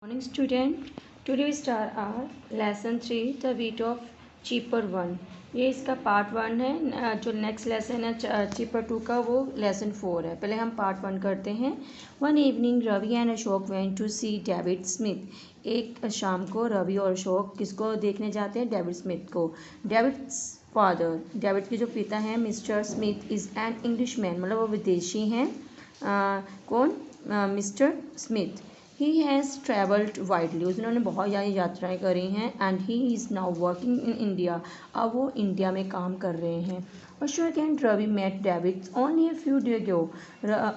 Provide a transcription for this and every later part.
Morning student, today we start our lesson 3 the weight of cheaper one। ये इसका part 1 है। जो next lesson है चीपर 2 का वो लेसन 4 है। पहले हम पार्ट 1 करते हैं। One evening Ravi and Ashok went to see David Smith. एक शाम को रवि और अशोक किसको देखने जाते हैं? डेविड स्मिथ को। डेविड्स फादर, डेविड के जो पिता हैं mister Smith is an English man, मतलब वो विदेशी हैं। कौन? Mister Smith. He has travelled widely, उन्होंने बहुत ज़्यादा यात्राएं करी हैं। And he is now working in India, अब वो इंडिया में काम कर रहे हैं। Ashok and Ravi met David only a few day ago.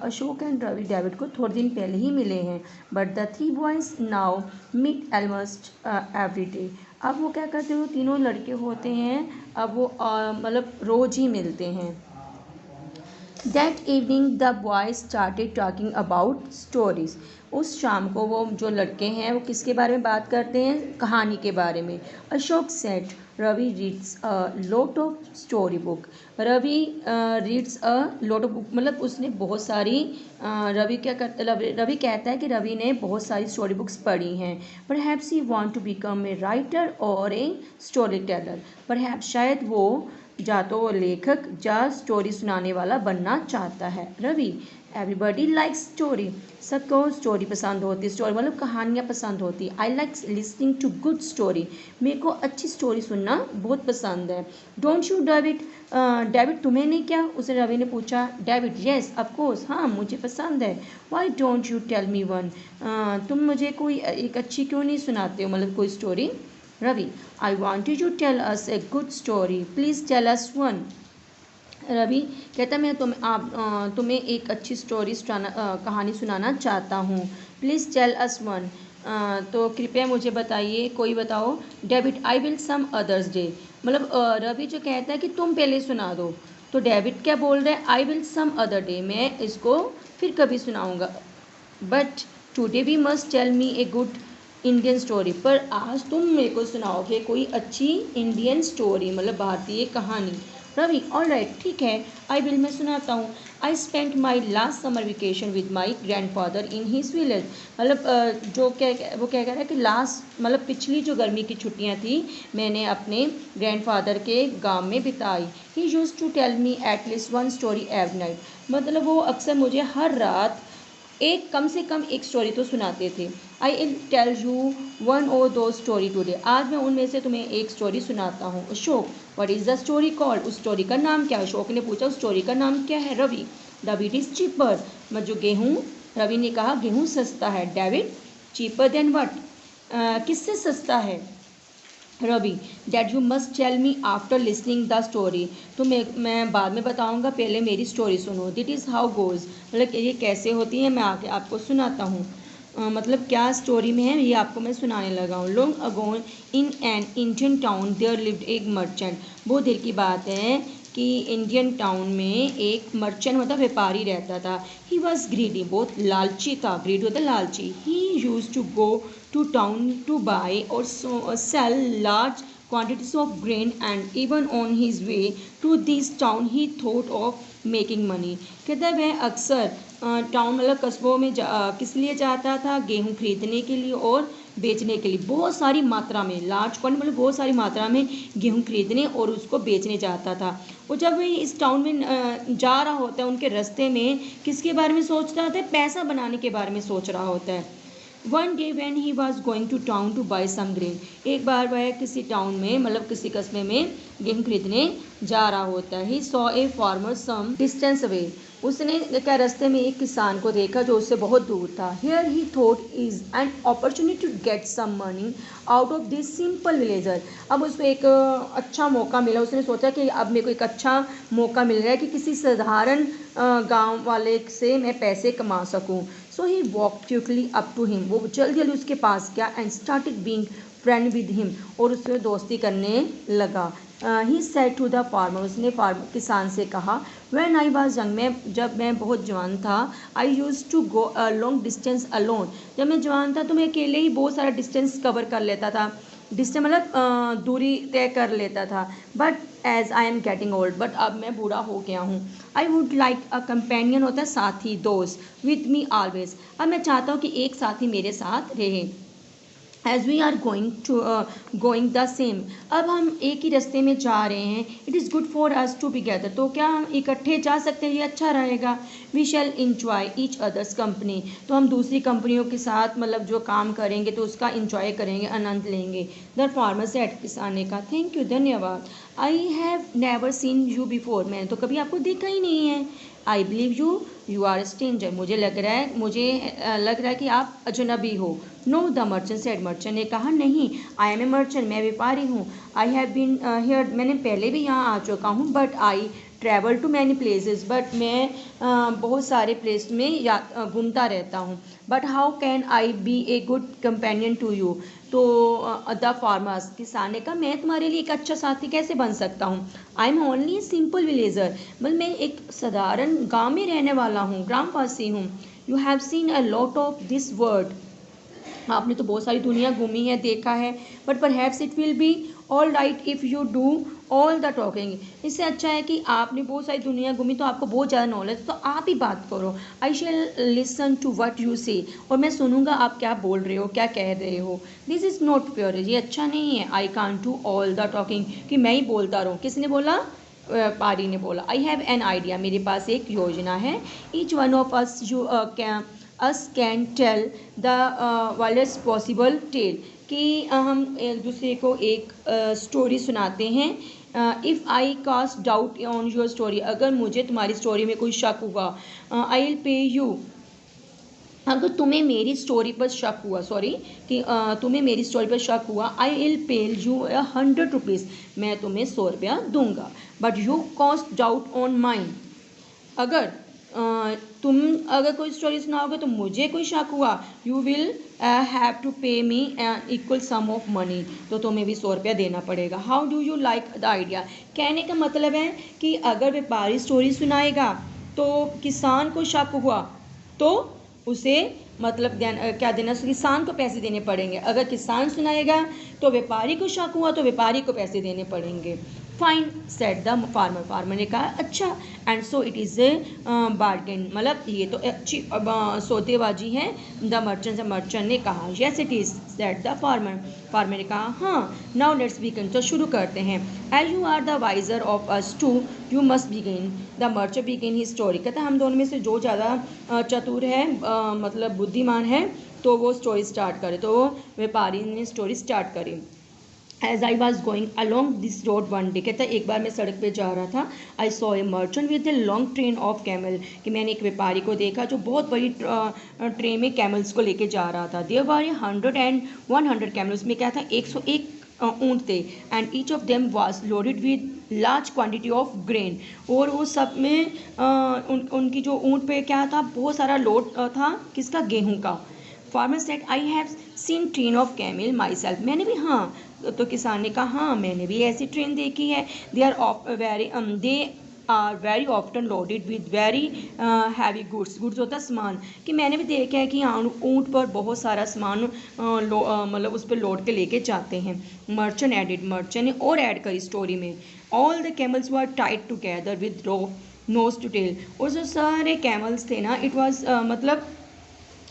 Ashok and Ravi David को थोड़े दिन पहले ही मिले हैं। But the three boys now meet almost every day. अब वो क्या करते हैं? वो तीनों लड़के होते हैं, अब वो मतलब रोज़ ही मिलते हैं। That evening the boys started talking about stories। उस शाम को वो जो लड़के हैं वो किसके बारे में बात करते हैं? कहानी के बारे में। Ashok said Ravi reads a lot of story book. Ravi reads a lot of book, मतलब उसने बहुत सारी रवि रवि कहता है कि रवि ने बहुत सारी स्टोरी बुक्स पढ़ी हैं। Perhaps he want to become a writer और ए स्टोरी टेलर। परहैप्स शायद वो या तो लेखक या स्टोरी सुनाने वाला बनना चाहता है। रवि एवरीबडी लाइक्स स्टोरी, सबको स्टोरी पसंद होती है, स्टोरी मतलब कहानियाँ पसंद होती है। I like listening to good story, मेरे को अच्छी स्टोरी सुनना बहुत पसंद है। Don't you David? डेविड तुम्हें नहीं क्या? उसे रवि ने पूछा। डेविड येस ऑफ कोर्स, हाँ मुझे पसंद है। Why don't you tell me one? तुम मुझे कोई एक अच्छी क्यों नहीं सुनाते हो, मतलब कोई story? Ravi I want you to tell us a good story, please tell us one. Ravi कहता मैं तुम्हें एक अच्छी स्टोरी कहानी सुनाना चाहता हूँ। प्लीज़ टेल अस वन, तो कृपया मुझे बताइए, कोई बताओ। David I will some others day, मतलब रवि जो कहता है कि तुम पहले सुना दो, तो डेविड क्या बोल रहा है? I will some other day, मैं इसको फिर कभी सुनाऊँगा। But today we must tell me a good Indian story, पर आज तुम मेरे को सुनाओगे कोई अच्छी इंडियन स्टोरी, मतलब भारतीय कहानी। रवि ऑल राइट, ठीक है, आई विल, मैं सुनाता हूँ। I spent my last summer vacation with my grandfather in his village, मतलब जो क्या वो क्या कह रहा है कि लास्ट मतलब पिछली जो गर्मी की छुट्टियाँ थी मैंने अपने ग्रैंडफादर के गांव में बिताई। He used to tell me at least one story every night, मतलब वो अक्सर मुझे हर रात एक कम से कम एक स्टोरी तो सुनाते थे। I will tell you one और दो स्टोरी टुडे, आज मैं उनमें से तुम्हें एक स्टोरी सुनाता हूँ। Ashok what is the story called? उस स्टोरी का नाम क्या? अशोक ने पूछा उस स्टोरी का नाम क्या है? Ravi the wheat is cheaper, मैं जो गेहूँ, रवि ने कहा गेहूँ सस्ता है। डेविड चीपर देन व्हाट, किससे सस्ता है? Ravi that you must tell me after listening the story, तो मैं बाद में बताऊंगा, पहले मेरी स्टोरी सुनो। दिट इज़ हाउ गोज़, मतलब ये कैसे होती है, मैं आके आपको सुनाता हूँ। मतलब क्या स्टोरी में है ये आपको मैं सुनाने लगा हूँ। Long ago in an Indian town there lived एक मर्चेंट, बहुत देर की बात है कि इंडियन टाउन में एक मर्चेंट मतलब व्यापारी रहता था। ही वॉज ग्रीडी, बहुत लालची था। ग्रीडी होता लालची। He use to go to town to buy or sell large quantities of grain, and even on his way to this town he thought of making money। कहता है वह अक्सर town मतलब कस्बों में किस लिए जाता था? गेहूँ खरीदने के लिए और बेचने के लिए, बहुत सारी मात्रा में, लार्ज क्वांटिटी मतलब बहुत सारी मात्रा में गेहूँ खरीदने और उसको बेचने जाता था। और जब वह इस टाउन में जा रहा होता है, उनके रास्ते में किसके बारे में सोच रहा होता है? पैसा बनाने के बारे में सोच रहा होता है। One day when he was going to town to buy some grain, एक बार वह किसी टाउन में मतलब किसी कस्बे में गेहूँ खरीदने जा रहा होता है। He saw a farmer some distance away, उसने क्या रास्ते में एक किसान को देखा जो उससे बहुत दूर था। Here he thought is an opportunity to get some money out of this simple villager, अब उसको एक अच्छा मौका मिला। उसने सोचा कि अब मेरे को एक अच्छा मौका मिल रहा है कि किसी साधारण गांव वाले से मैं पैसे कमा सकूं। So he walk quickly up to him, वो जल्दी जल्दी उसके पास गया। And started being friend with him, और उससे दोस्ती करने लगा। He said to the farmer, उसने किसान से कहा, व्हेन आई वाज यंग, मैं जब मैं बहुत जवान था, I use to go a long distance alone, जब मैं जवान था तो मैं अकेले ही बहुत सारा डिस्टेंस कवर कर लेता था। डिस्टेंस मतलब दूरी तय कर लेता था। But as I am getting old, but अब मैं बूढ़ा हो गया हूँ। I would like a companion, होता है साथी, दोस्त, विथ मी ऑलवेज, अब मैं चाहता हूँ कि एक साथी मेरे साथ रहे। As we are going the same, अब हम एक ही रास्ते में जा रहे हैं, it is good for us to together, तो क्या हम इकट्ठे जा सकते हैं, ये अच्छा रहेगा। We shall enjoy each others company, तो हम दूसरी कंपनियों के साथ मतलब जो काम करेंगे तो उसका इंजॉय करेंगे, आनंद लेंगे। द फार्मर सेड, किसान ने कहा, थैंक यू, धन्यवाद। I have never seen you before, मैंने तो कभी आपको देखा ही नहीं है। I believe you are stranger, मुझे लग रहा है कि आप अजनबी हो। No, the merchant said, merchant ने कहा, नहीं, आई एम ए मर्चेंट, मैं व्यापारी हूँ। आई हैव बीन हियर, मैंने पहले भी यहाँ आ चुका हूँ। But I travel to many places, but मैं बहुत सारे प्लेस में घूमता रहता हूँ। But how can I be a good companion to you, तो द फार्मर्स, किसान ने कहा, मैं तुम्हारे लिए एक अच्छा साथी कैसे बन सकता हूँ। I am only a simple villager, मतलब मैं एक साधारण गाँव में रहने वाला हूँ, ग्रामवासी हूँ। You have seen a lot of this world, आपने तो बहुत सारी दुनिया घूमी है, देखा है। But perhaps it will be all right if you do all the talking, इससे अच्छा है कि आपने बहुत सारी दुनिया घूमी तो आपको बहुत ज़्यादा नॉलेज, तो आप ही बात करो। आई शैल लिसन टू वट यू से, और मैं सुनूंगा आप क्या बोल रहे हो, क्या कह रहे हो। दिस इज़ नॉट प्योर, ये अच्छा नहीं है। I can't do all the talking, कि मैं ही बोलता रहूँ। किसने बोला? पारी ने बोला। आई हैव एन आइडिया, मेरे पास एक योजना है। Each one of us you can tell the wildest possible tale, कि हम एक दूसरे को एक स्टोरी सुनाते हैं। If I cast doubt on your story, अगर मुझे तुम्हारी स्टोरी में कोई शक हुआ, आई विल पे यू, अगर तुम्हें मेरी स्टोरी पर शक हुआ, कि तुम्हें मेरी स्टोरी पर शक हुआ, I will pay you 100 rupees, मैं तुम्हें 100 रुपया दूंगा। But you cost doubt on mind, अगर तुम अगर कोई स्टोरी सुनाओगे तो मुझे कोई शक हुआ, यू विल हैव टू पे मी इक्वल सम ऑफ मनी, तो तुम्हें भी 100 रुपया देना पड़ेगा। How do you like the idea, कहने का मतलब है कि अगर व्यापारी स्टोरी सुनाएगा तो किसान को शक हुआ तो उसे मतलब क्या देना, किसान को पैसे देने पड़ेंगे। अगर किसान सुनाएगा तो व्यापारी को शक हुआ तो व्यापारी को पैसे देने पड़ेंगे। Fine, set the farmer, farmer ने कहा, अच्छा। And so it is a bargain, मतलब ये तो अच्छी सौदेबाजी है। द मर्चेंट ने कहा, yes it is, set the farmer, farmer ने कहा, हाँ। नाउ लेट्स बिगिन, तो शुरू करते हैं। As you are the wiser of us two, you must begin. The merchant begin he story, कहता है हम दोनों में से जो ज़्यादा चतुर है, मतलब बुद्धिमान है, तो वो स्टोरी स्टार्ट करे। तो व्यापारी ने स्टोरी स्टार्ट करी। As I was going along this road one day, कहता है एक बार मैं सड़क पे जा रहा था। I saw a merchant with A long train of camel, कि मैंने एक व्यापारी को देखा जो बहुत बड़ी ट्रेन में कैमल्स को लेके जा रहा था। देयर वर 100 कैमल, उसमें क्या था, 101 ऊँट थे। And each of them was loaded with large quantity of grain, और वो सब में उनकी जो ऊँट पे क्या था, बहुत सारा लोड था, किसका, गेहूँ का। Farmer said, I have seen train of camel my self, मैंने भी, हाँ, तो किसान ने कहा, हाँ मैंने भी ऐसी ट्रेन देखी है। They are very often loaded with very heavy goods, goods होता है सामान, कि मैंने भी देखा है कि हाँ ऊँट पर बहुत सारा सामान मतलब उस पर लोड के लेके जाते हैं। मर्चेंट एडिड, मर्चेंट ने और ऐड करी स्टोरी में, all the camels were tied together with rope nose to tail, और जो सारे कैमल्स थे ना, इट वॉज मतलब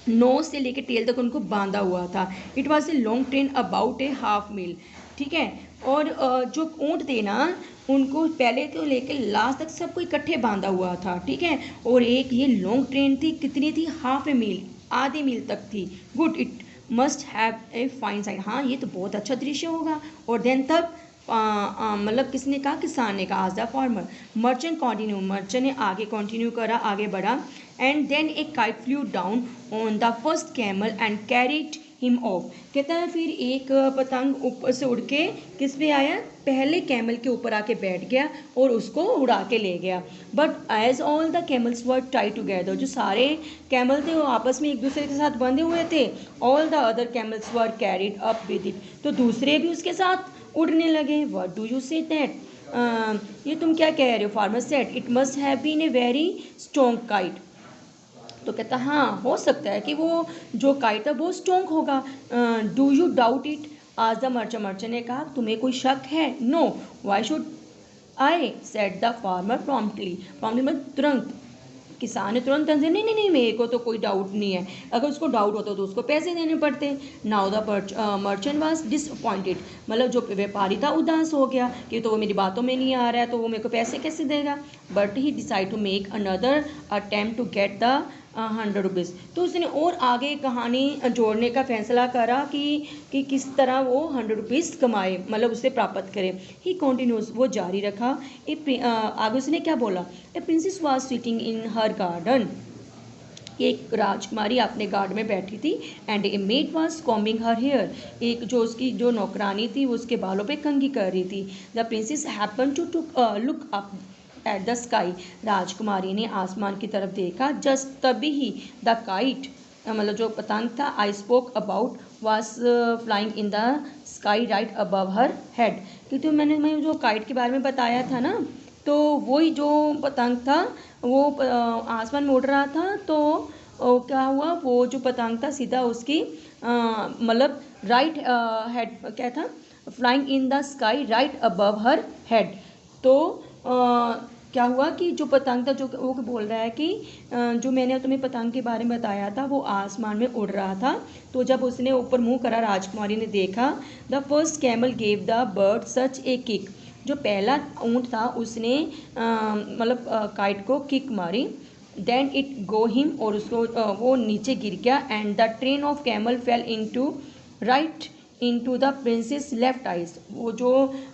नोज से लेके टेल तक उनको बांधा हुआ था। It was a long train about a half mile, ठीक है। और जो ऊँट थे ना, उनको पहले तो लेके लास्ट तक सबको इकट्ठे बांधा हुआ था, ठीक है। और एक ये लॉन्ग ट्रेन थी, कितनी थी, हाफ ए मील, आधे मील तक थी। Good, it must have a fine side, हाँ ये तो बहुत अच्छा दृश्य होगा। और देन तब मतलब किसने कहा, किसान ने कहा, आज the farmer. Merchant continue, merchant ने आगे कंटिन्यू करा, आगे बढ़ा। And then a kite flew down on the first camel and carried him off, कहता है फिर एक पतंग ऊपर से उड़ के किस पे आया, पहले कैमल के ऊपर आके बैठ गया और उसको उड़ा के ले गया। But as all the camels were tied together, जो सारे कैमल थे वो आपस में एक दूसरे के साथ बंधे हुए थे। All the other camels were carried up with it, तो दूसरे भी उसके साथ उड़ने लगे। What do you say that, ये तुम क्या कह रहे हो। Farmer said, it must have been a very strong kite, तो कहता हाँ हो सकता है कि वो जो काइट है वो स्ट्रॉन्ग होगा। डू यू डाउट इट, आज द मर्चेंट, मर्चेंट ने कहा तुम्हें कोई शक है। No, why should I, said the farmer promptly, promptly मतलब तुरंत। किसान ने तुरंत आंसर, नहीं नहीं नहीं मेरे को तो कोई डाउट नहीं है, अगर उसको डाउट होता तो उसको पैसे देने पड़ते। Now the merchant was disappointed, मतलब जो व्यापारी था उदास हो गया कि तो वो मेरी बातों में नहीं आ रहा है, तो वो मेरे को पैसे कैसे देगा। But he decide to make another attempt to get the 100 rupees. तो उसने और आगे कहानी जोड़ने का फैसला करा कि किस तरह वो 100 रुपीज़ कमाए, मतलब उसे प्राप्त करे। ही कॉन्टिन्यूस, वो जारी रखा। आगे उसने क्या बोला, a princess was sitting in her garden, एक राजकुमारी अपने गार्डन में बैठी थी। And a maid was combing her hair, एक जो उसकी जो नौकरानी थी वो उसके बालों पे कंघी कर रही थी। The princess happen to look up at the sky, राजकुमारी ने आसमान की तरफ देखा। जस्ट तभी ही द काइट, मतलब जो पतंग था, I spoke about was flying in the sky right above her head, क्योंकि मैं जो काइट के बारे में बताया था ना, तो वही जो पतंग था वो आसमान में उड़ रहा था। तो क्या हुआ, वो जो पतंग था सीधा उसकी मतलब राइट हेड, क्या था, flying in the sky right above her head. तो क्या हुआ कि जो पतंग था, जो वो बोल रहा है कि जो मैंने तुम्हें पतंग के बारे में बताया था वो आसमान में उड़ रहा था। तो जब उसने ऊपर मुंह करा, राजकुमारी ने देखा, the first camel gave the bird such a kick, जो पहला ऊँट था उसने मतलब काइट को किक मारी। देन इट गो हिम, और उसको वो नीचे गिर गया। And the train of camel fail into right into the princess left eyes, वो जो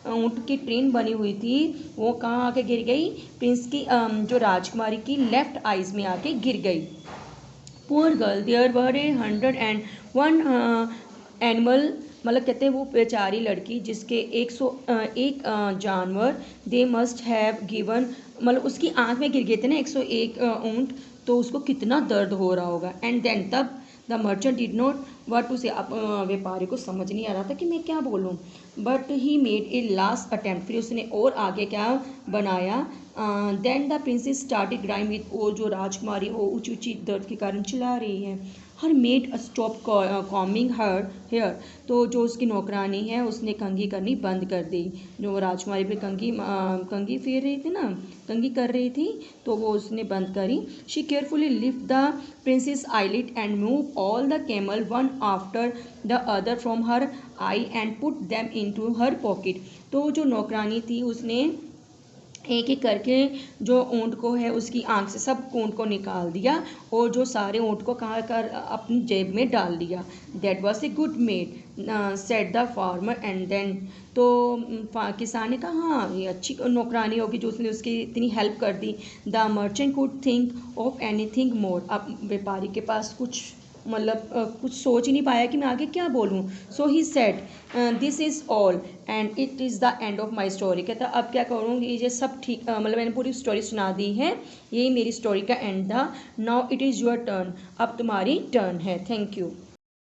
ऊँट की ट्रेन बनी हुई थी वो कहाँ आके गिर गई, प्रिंस की जो राजकुमारी की लेफ्ट आइज में आके गिर गई। Poor girl, there were 101 animal, मतलब कहते हैं वो बेचारी लड़की जिसके 101 जानवर, दे मस्ट हैव गिवन, मतलब उसकी आँख में गिर गए थे ना 101 ऊँट, तो उसको कितना दर्द हो रहा होगा। एंड देन तब the merchant did not what to say, अब व्यापारी को समझ नहीं आ रहा था कि मैं क्या बोलूँ। But he made a last attempt, फिर उसने और आगे क्या बनाया। Then the princess started crying with, वो जो राजकुमारी वो ऊँची ऊँची दर्द के कारण चिल्ला रही है। Her maid stop coming her here, तो जो उसकी नौकरानी है उसने कंघी करनी बंद कर दी। जो राजकुमारी पे कंघी फेर रही थी ना, कंघी कर रही थी, तो वो उसने बंद करी। She carefully lift the princess eyelid and move all the camel one after the other from her I and put them into her pocket. तो जो नौकरानी थी उसने एक एक करके जो ऊँट को है उसकी आँख से सब ऊँट को निकाल दिया, और जो सारे ऊँट को कहाँ कर अपनी जेब में डाल दिया। That was a good maid said the farmer and then, तो किसान ने कहा हाँ ये अच्छी नौकरानी होगी जो उसने उसकी इतनी हेल्प कर दी। The merchant could think of anything more, अब व्यापारी के पास कुछ मतलब कुछ सोच ही नहीं पाया कि मैं आगे क्या बोलूँ। So he said this is all and it is the end of my story, कहता अब क्या करूँगी, ये सब ठीक, मतलब मैंने पूरी स्टोरी सुना दी है, यही मेरी स्टोरी का एंड था। Now it is your turn, अब तुम्हारी टर्न है। Thank you.